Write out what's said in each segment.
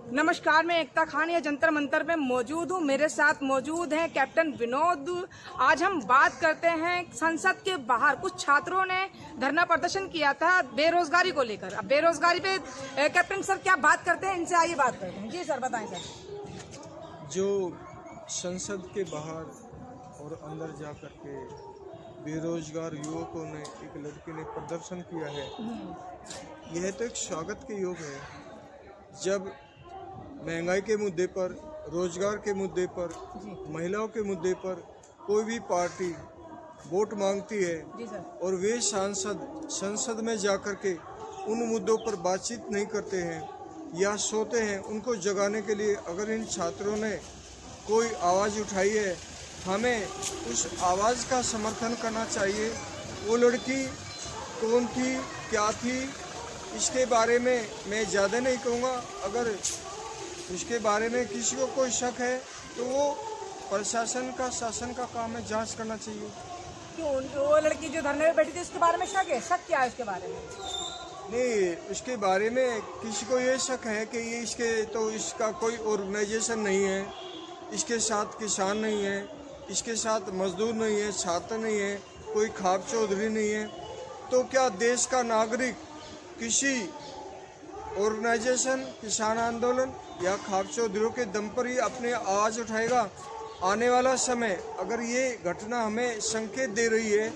नमस्कार, मैं एकता खान या जंतर मंतर में मौजूद हूँ। मेरे साथ मौजूद हैं कैप्टन विनोद। आज हम बात करते हैं संसद के बाहर कुछ छात्रों ने धरना प्रदर्शन किया था बेरोजगारी को लेकर। अब बेरोजगारी पे कैप्टन सर क्या बात करते हैं, इनसे आइए बात करते हैं। जी सर, बताएं सर। जो संसद के बाहर और अंदर जा कर के बेरोजगार युवकों ने, एक लड़के ने प्रदर्शन किया है, यह तो एक स्वागत के योग है। जब महंगाई के मुद्दे पर, रोजगार के मुद्दे पर, महिलाओं के मुद्दे पर कोई भी पार्टी वोट मांगती है और वे सांसद संसद में जाकर के उन मुद्दों पर बातचीत नहीं करते हैं या सोते हैं, उनको जगाने के लिए अगर इन छात्रों ने कोई आवाज़ उठाई है, हमें उस आवाज़ का समर्थन करना चाहिए। वो लड़की कौन थी, क्या थी, इसके बारे में मैं ज़्यादा नहीं कहूँगा। अगर उसके बारे में किसी को कोई शक है तो वो प्रशासन का, शासन का काम है जांच करना चाहिए। क्यों वो लड़की जो धरने में बैठी थी उसके बारे में शक है? शक क्या है उसके बारे में? नहीं, उसके बारे में किसी को ये शक है कि ये इसका कोई ऑर्गेनाइजेशन नहीं है, इसके साथ किसान नहीं है, इसके साथ मजदूर नहीं है, छात्र नहीं है, कोई खाप चौधरी नहीं है। तो क्या देश का नागरिक किसी ऑर्गेनाइजेशन, किसान आंदोलन या खाप चौधरी के दम पर ही अपनी आवाज़ उठाएगा? आने वाला समय अगर ये घटना हमें संकेत दे रही है,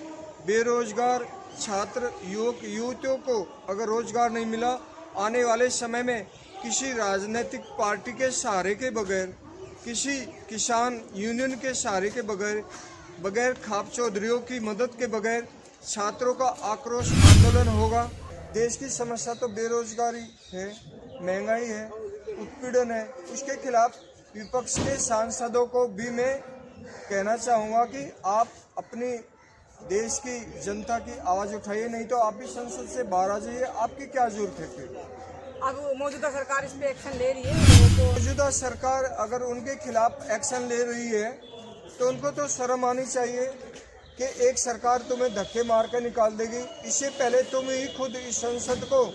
बेरोजगार छात्र, युवक, युवतियों को अगर रोजगार नहीं मिला, आने वाले समय में किसी राजनीतिक पार्टी के सहारे के बगैर, किसी किसान यूनियन के सहारे के बगैर खाप चौधरियों की मदद के बगैर छात्रों का आक्रोश आंदोलन होगा। देश की समस्या तो बेरोजगारी है, महंगाई है, उत्पीड़न है। उसके खिलाफ विपक्ष के सांसदों को भी मैं कहना चाहूँगा कि आप अपनी देश की जनता की आवाज़ उठाइए, नहीं तो आप भी संसद से बाहर आ जाइए। आपकी क्या जरूरत है फिर? अब मौजूदा सरकार इस पे एक्शन ले रही है। मौजूदा सरकार अगर उनके खिलाफ एक्शन ले रही है तो उनको तो शर्म आनी चाहिए कि एक सरकार तुम्हें धक्के मार कर निकाल देगी। इससे पहले तुम ही खुद इस संसद को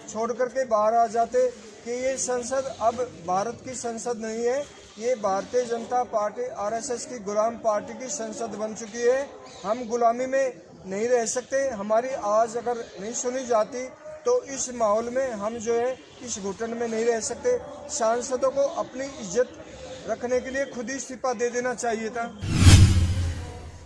छोड़ करके बाहर आ जाते कि ये संसद अब भारत की संसद नहीं है, ये भारतीय जनता पार्टी आरएसएस की गुलाम पार्टी की संसद बन चुकी है। हम गुलामी में नहीं रह सकते। हमारी आवाज़ अगर नहीं सुनी जाती तो इस माहौल में हम जो है इस घुटन में नहीं रह सकते। सांसदों को अपनी इज्जत रखने के लिए खुद ही इस्तीफा दे देना चाहिए था।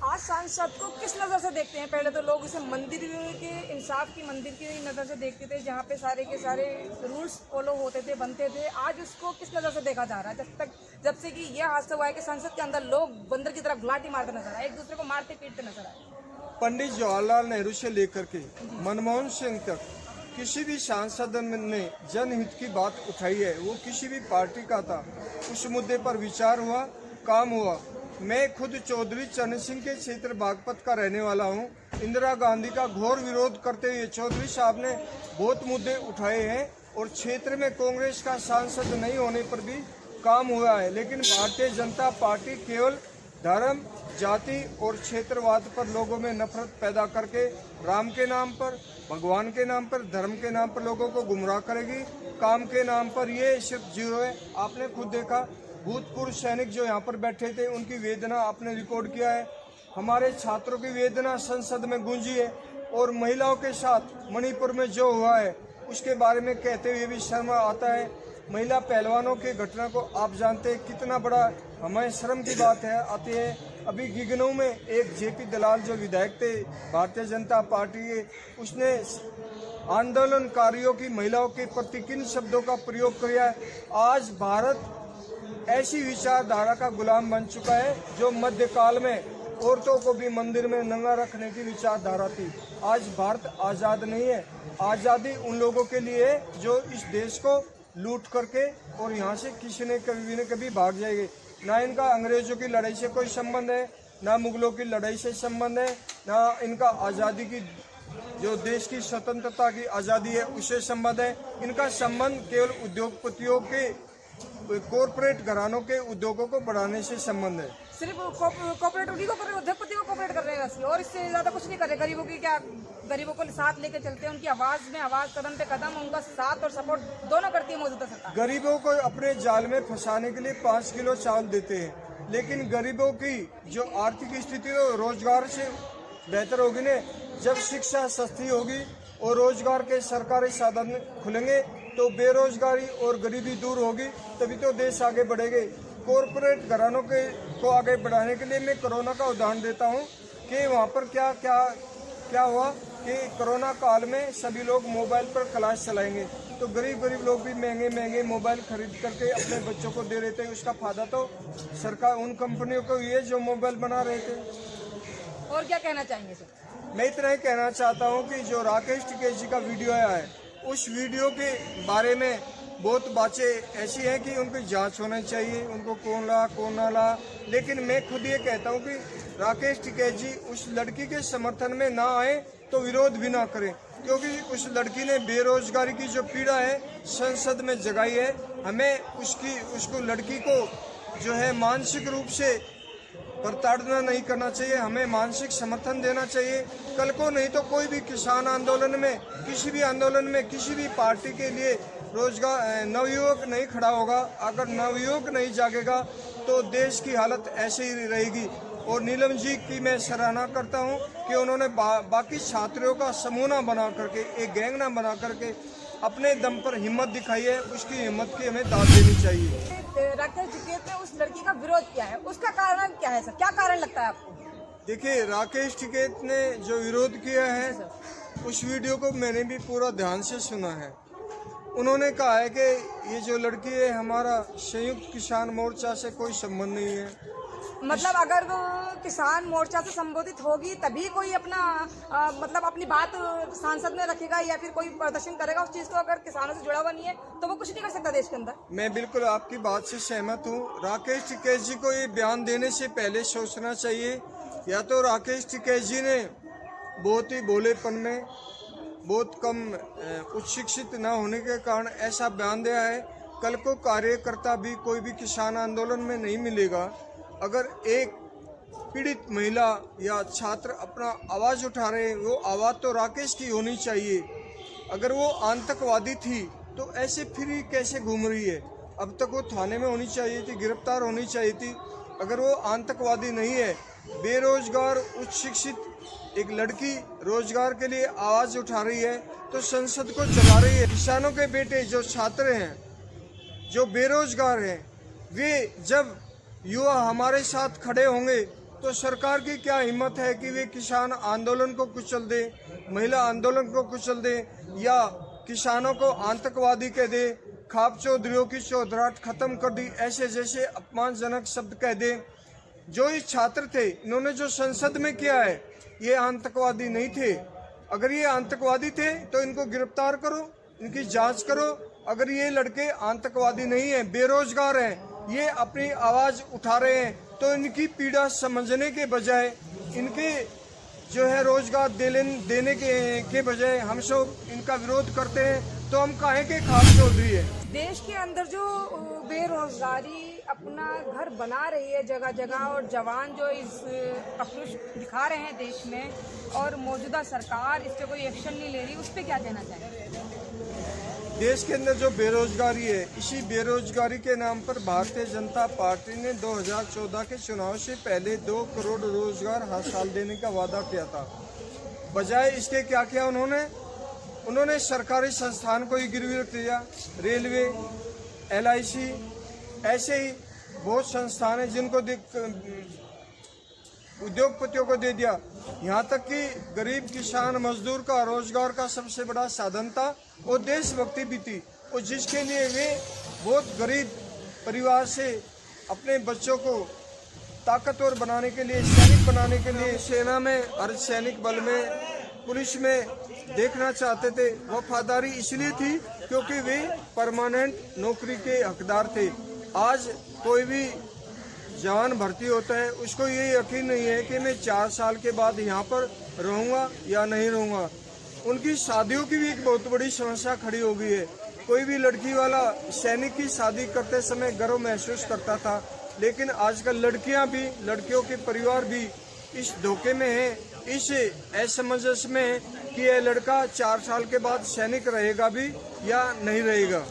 आज सांसद को किस नज़र से देखते हैं? पहले तो लोग इसे मंदिर के इंसाफ की मंदिर की नज़र से देखते थे, जहाँ पे सारे के सारे रूल्स फॉलो होते थे, बनते थे। आज उसको किस नज़र से देखा जा रहा है? जब से कि यह हादसा हुआ है कि संसद के अंदर लोग बंदर की तरह गुलाटी मारते नजर आए, एक दूसरे को मारते पीटते नजर आए। पंडित जवाहरलाल नेहरू से लेकर के मनमोहन सिंह तक किसी भी सांसद ने जनहित की बात उठाई है, वो किसी भी पार्टी का था, उस मुद्दे पर विचार हुआ, काम हुआ। मैं खुद चौधरी चरण सिंह के क्षेत्र बागपत का रहने वाला हूं। इंदिरा गांधी का घोर विरोध करते हुए चौधरी साहब ने बहुत मुद्दे उठाए हैं और क्षेत्र में कांग्रेस का सांसद नहीं होने पर भी काम हुआ है। लेकिन भारतीय जनता पार्टी केवल धर्म, जाति और क्षेत्रवाद पर लोगों में नफरत पैदा करके राम के नाम पर, भगवान के नाम पर, धर्म के नाम पर लोगों को गुमराह करेगी। काम के नाम पर ये सिर्फ जीरो है। आपने खुद देखा, भूतपूर्व सैनिक जो यहाँ पर बैठे थे उनकी वेदना आपने रिकॉर्ड किया है। हमारे छात्रों की वेदना संसद में गूंजी है और महिलाओं के साथ मणिपुर में जो हुआ है उसके बारे में कहते हुए भी शर्म आता है। महिला पहलवानों की घटना को आप जानते हैं, कितना बड़ा हमें शर्म की बात है आती है। अभी गिगनऊ में एक जेपी दलाल जो विधायक थे भारतीय जनता पार्टी के, उसने आंदोलनकारियों की महिलाओं के प्रति किन शब्दों का प्रयोग किया है। आज भारत ऐसी विचारधारा का गुलाम बन चुका है जो मध्यकाल में औरतों को भी मंदिर में नंगा रखने की विचारधारा थी। आज भारत आज़ाद नहीं है। आज़ादी उन लोगों के लिए है जो इस देश को लूट करके और यहाँ से किसी ने कभी भाग जाएंगे। ना इनका अंग्रेजों की लड़ाई से कोई संबंध है, ना मुगलों की लड़ाई से संबंध है, ना इनका आज़ादी की, जो देश की स्वतंत्रता की आज़ादी है, उससे संबंध है। इनका संबंध केवल उद्योगपतियों के कॉरपोरेट घरानों के उद्योगों को बढ़ाने से संबंध है। सिर्फ कॉर्पोरेट उन्हीं को कर रहे, उद्योगपति को कॉर्पोरेट कर रहे हैं बस, और इससे ज्यादा कुछ नहीं कर रहे। गरीबों की क्या, गरीबों को साथ लेके चलते हैं, उनकी आवाज में आवाज, कदम पे कदम, उनका साथ और सपोर्ट दोनों करती है मौजूदा सरकार। गरीबों को अपने जाल में फंसाने के लिए 5 किलो चावल देते हैं, लेकिन गरीबों की जो आर्थिक स्थिति हो रोजगार से बेहतर होगी ने। जब शिक्षा सस्ती होगी और रोजगार के सरकारी साधन खुलेंगे तो बेरोजगारी और गरीबी दूर होगी, तभी तो देश आगे बढ़ेंगे। कॉरपोरेट घरानों को आगे बढ़ाने के लिए मैं कोरोना का उदाहरण देता हूं कि वहां पर क्या हुआ कि कोरोना काल में सभी लोग मोबाइल पर क्लास चलाएंगे, तो गरीब लोग भी महंगे मोबाइल खरीद करके अपने बच्चों को दे रहे थे। उसका फायदा तो सरकार उन कंपनियों को ये जो मोबाइल बना रहे थे। और क्या कहना चाहेंगे सर? मैं इतना ही कहना चाहता हूं कि जो राकेश टिकैत जी का वीडियो आया है, उस वीडियो के बारे में बहुत बातें ऐसी हैं कि उनकी जांच होनी चाहिए, उनको कौन ना ला। लेकिन मैं खुद ये कहता हूं कि राकेश टिकैत जी उस लड़की के समर्थन में ना आए तो विरोध भी ना करें, क्योंकि उस लड़की ने बेरोजगारी की जो पीड़ा है संसद में जगाई है। हमें उसको लड़की को जो है मानसिक रूप से प्रताड़ना नहीं करना चाहिए, हमें मानसिक समर्थन देना चाहिए। कल को नहीं तो कोई भी किसान आंदोलन में, किसी भी आंदोलन में, किसी भी पार्टी के लिए रोजगार नवयुवक नहीं खड़ा होगा, अगर नवयुवक नहीं जागेगा तो देश की हालत ऐसे ही रहेगी। और नीलम जी की मैं सराहना करता हूं कि उन्होंने बाकी छात्रों का समूह ना बना करके, एक गैंग ना बना करके अपने दम पर हिम्मत दिखाई है। उसकी हिम्मत की हमें दाद देनी चाहिए। राकेश टिकैत ने उस लड़की का विरोध किया है, उसका कारण क्या है सर? क्या कारण लगता है आपको? देखिए, राकेश टिकैत ने जो विरोध किया है उस वीडियो को मैंने भी पूरा ध्यान से सुना है। उन्होंने कहा है कि ये जो लड़की है हमारा संयुक्त किसान मोर्चा से कोई संबंध नहीं है। मतलब अगर वो किसान मोर्चा से संबोधित होगी तभी कोई अपना मतलब अपनी बात सांसद में रखेगा या फिर कोई प्रदर्शन करेगा उस चीज को। अगर किसानों से जुड़ा हुआ नहीं है तो वो कुछ नहीं कर सकता देश के अंदर। मैं बिल्कुल आपकी बात से सहमत हूँ। राकेश टिकैत जी को ये बयान देने से पहले सोचना चाहिए, या तो राकेश टिकैत जी ने बहुत ही भोलेपन में, बहुत कम उच्च शिक्षित न होने के कारण ऐसा बयान दिया है। कल को कार्यकर्ता भी कोई भी किसान आंदोलन में नहीं मिलेगा। अगर एक पीड़ित महिला या छात्र अपना आवाज़ उठा रहे हैं, वो आवाज़ तो राकेश की होनी चाहिए। अगर वो आतंकवादी थी तो ऐसे फिर कैसे घूम रही है? अब तक वो थाने में होनी चाहिए थी, गिरफ्तार होनी चाहिए थी। अगर वो आतंकवादी नहीं है, बेरोजगार उच्च शिक्षित एक लड़की रोजगार के लिए आवाज़ उठा रही है तो संसद को चला रही है। किसानों के बेटे जो छात्र हैं, जो बेरोजगार हैं, वे जब युवा हमारे साथ खड़े होंगे तो सरकार की क्या हिम्मत है कि वे किसान आंदोलन को कुचल दे, महिला आंदोलन को कुचल दे, या किसानों को आतंकवादी कह दे, खाप चौधरियों की चौधराहट खत्म कर दी, ऐसे जैसे अपमानजनक शब्द कह दे। जो ये छात्र थे, इन्होंने जो संसद में किया है, ये आतंकवादी नहीं थे। अगर ये आतंकवादी थे तो इनको गिरफ्तार करो, इनकी जांच करो। अगर ये लड़के आतंकवादी नहीं है, बेरोजगार हैं, ये अपनी आवाज उठा रहे हैं, तो इनकी पीड़ा समझने के बजाय, इनके जो है रोजगार देने के बजाय हम सब इनका विरोध करते हैं, तो हम काहे के खाप चौधरी है। देश के अंदर जो बेरोजगारी अपना घर बना रही है जगह जगह, और जवान जो इस अक्रोश दिखा रहे हैं देश में, और मौजूदा सरकार इस पर कोई एक्शन नहीं ले रही, उस पर क्या कहना चाहिए? देश के अंदर जो बेरोजगारी है, इसी बेरोजगारी के नाम पर भारतीय जनता पार्टी ने 2014 के चुनाव से पहले 2 करोड़ रोजगार हर साल देने का वादा किया था। बजाय इसके क्या किया उन्होंने सरकारी संस्थान को ही गिरवी रख दिया। रेलवे, LIC, ऐसे ही बहुत संस्थान है जिनको उद्योगपतियों को दे दिया। यहाँ तक कि गरीब किसान मजदूर का रोजगार का सबसे बड़ा साधन था और देशभक्ति भी थी, और जिसके लिए वे बहुत गरीब परिवार से अपने बच्चों को ताकतवर बनाने के लिए, सैनिक बनाने के लिए सेना में, अर्धसैनिक बल में, पुलिस में देखना चाहते थे। वफादारी इसलिए थी क्योंकि वे परमानेंट नौकरी के हकदार थे। आज कोई भी जवान भर्ती होता है, उसको ये यकीन नहीं है कि मैं 4 साल के बाद यहाँ पर रहूँगा या नहीं रहूँगा। उनकी शादियों की भी एक बहुत बड़ी समस्या खड़ी हो गई है कोई भी लड़की वाला सैनिक की शादी करते समय गर्व महसूस करता था, लेकिन आजकल लड़कियां भी, लड़कियों के परिवार भी इस धोखे में है, इस असमंजस में है कि यह लड़का 4 साल के बाद सैनिक रहेगा भी या नहीं रहेगा।